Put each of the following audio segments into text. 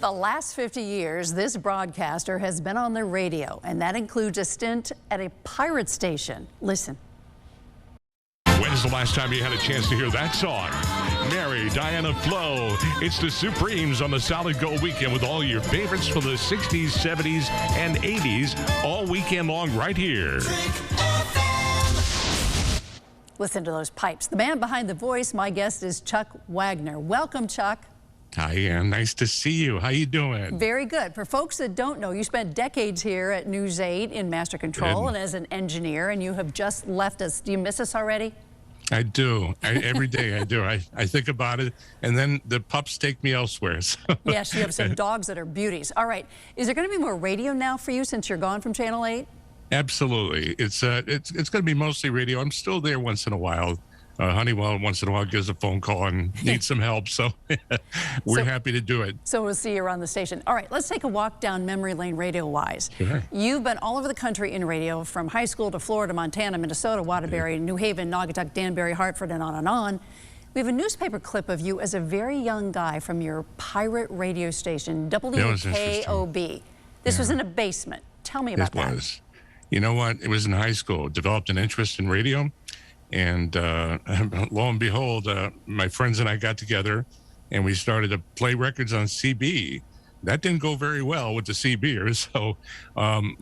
the last 50 years, this broadcaster has been on the radio, and that includes a stint at a pirate station. Listen. When's the last time you had a chance to hear that song? Mary, Diana, Flo. It's the Supremes on the Solid Gold Weekend with all your favorites from the 60s, 70s, and 80s all weekend long right here. Listen to those pipes. The man behind the voice, my guest is Chuck Wagner. Welcome, Chuck. Hi, Ann. Nice to see you. How you doing? Very good. For folks that don't know, you spent decades here at News 8 in Master Control and as an engineer, and you have just left us. Do you miss us already? I do. Every day I do. I think about it, and then the pups take me elsewhere. So. Yes, you have some dogs that are beauties. All right. Is there going to be more radio now for you since you're gone from Channel 8? Absolutely. It's going to be mostly radio. I'm still there once in a while. Honeywell once in a while gives a phone call and needs some help, so we're happy to do it. So we'll see you around the station. All right, let's take a walk down memory lane radio-wise. Sure. You've been all over the country in radio, from high school to Florida, Montana, Minnesota, Waterbury, New Haven, Naugatuck, Danbury, Hartford, and on and on. We have a newspaper clip of you as a very young guy from your pirate radio station, WKOB. This was in a basement. Tell me about that. It was. You know what? It was in high school. Developed an interest in radio. And lo and behold, my friends and I got together and we started to play records on CB. That didn't go very well with the CBers. So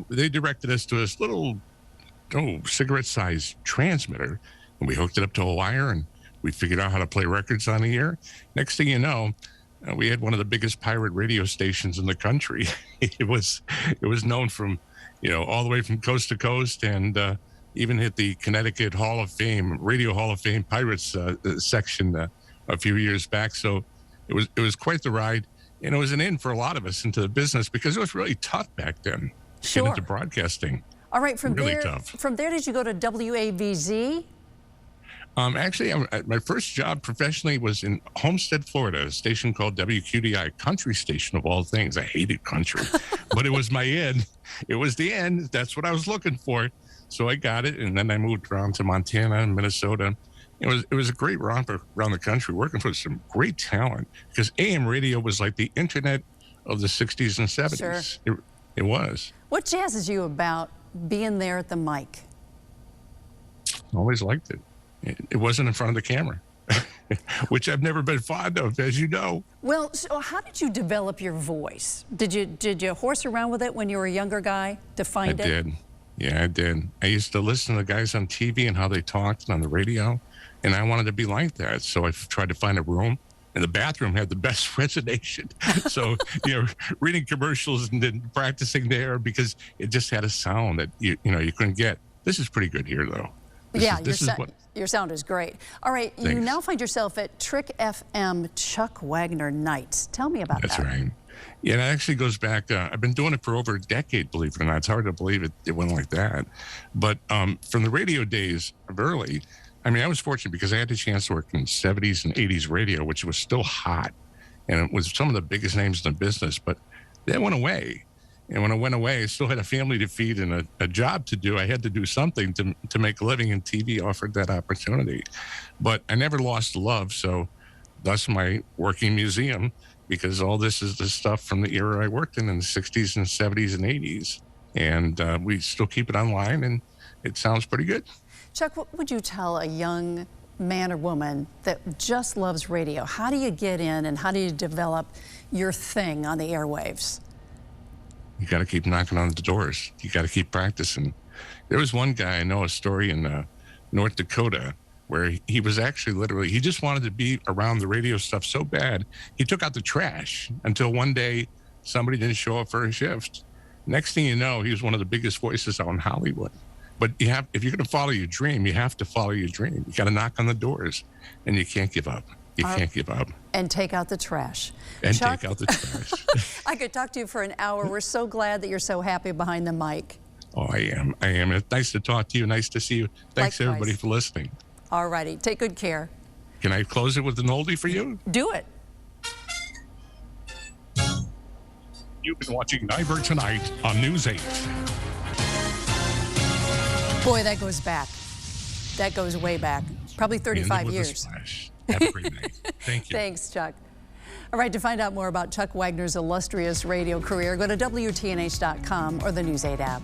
they directed us to this little cigarette-sized transmitter. And we hooked it up to a wire and we figured out how to play records on the air. Next thing you know, we had one of the biggest pirate radio stations in the country. It was known from, all the way from coast to coast, and even hit the Connecticut Hall of Fame, Radio Hall of Fame Pirates section a few years back. So it was quite the ride, and it was an in for a lot of us into the business because it was really tough back then. Sure. Get into broadcasting. All right, from really there, tough. From there, did you go to WAVZ? Actually, my first job professionally was in Homestead, Florida, a station called WQDI, country station of all things. I hated country, but it was my end. It was the end. That's what I was looking for. So I got it, and then I moved around to Montana and Minnesota. It was a great romp around the country, working for some great talent, because AM radio was like the internet of the 60s and 70s. Sure. It was. What jazzes you about being there at the mic? Always liked it. It wasn't in front of the camera, which I've never been fond of, as you know. Well, so how did you develop your voice? Did you horse around with it when you were a younger guy to find it? I did. Yeah, I did. I used to listen to the guys on TV and how they talked on the radio, and I wanted to be like that. So I tried to find a room, and the bathroom had the best resonation. So, reading commercials and then practicing there, because it just had a sound that you couldn't get. This is pretty good here, though. Your sound is great. All right, Thanks. You now find yourself at TRIK FM Chuck Wagner Nights. Tell me about that. That's right. Yeah, it actually goes back. I've been doing it for over a decade, believe it or not. It's hard to believe it went like that. But from the radio days of early, I was fortunate because I had the chance to work in 70s and 80s radio, which was still hot. And it was some of the biggest names in the business, but that went away. And when it went away, I still had a family to feed and a job to do. I had to do something to make a living, and TV offered that opportunity. But I never lost the love, so thus my working museum, because all this is the stuff from the era I worked in the 60s and 70s and 80s. And we still keep it online, and it sounds pretty good. Chuck, what would you tell a young man or woman that just loves radio? How do you get in, and how do you develop your thing on the airwaves? You got to keep knocking on the doors. You got to keep practicing. There was one guy, I know a story in North Dakota, where he was actually he just wanted to be around the radio stuff so bad, he took out the trash until one day somebody didn't show up for a shift. Next thing you know, he was one of the biggest voices out in Hollywood. But if you're going to follow your dream, you have to follow your dream. You got to knock on the doors, and you can't give up. You can't give up. And take out the trash. And Chuck, take out the trash. I could talk to you for an hour. We're so glad that you're so happy behind the mic. Oh, I am. It's nice to talk to you. Nice to see you. Thanks, Likewise. Everybody, for listening. All righty. Take good care. Can I close it with an oldie for you? Do it. You've been watching Nyberg Tonight on News 8. Boy, that goes back. That goes way back. Probably 35 years. Have a great night. Thank you. Thanks, Chuck. All right, to find out more about Chuck Wagner's illustrious radio career, go to WTNH.com or the News 8 app.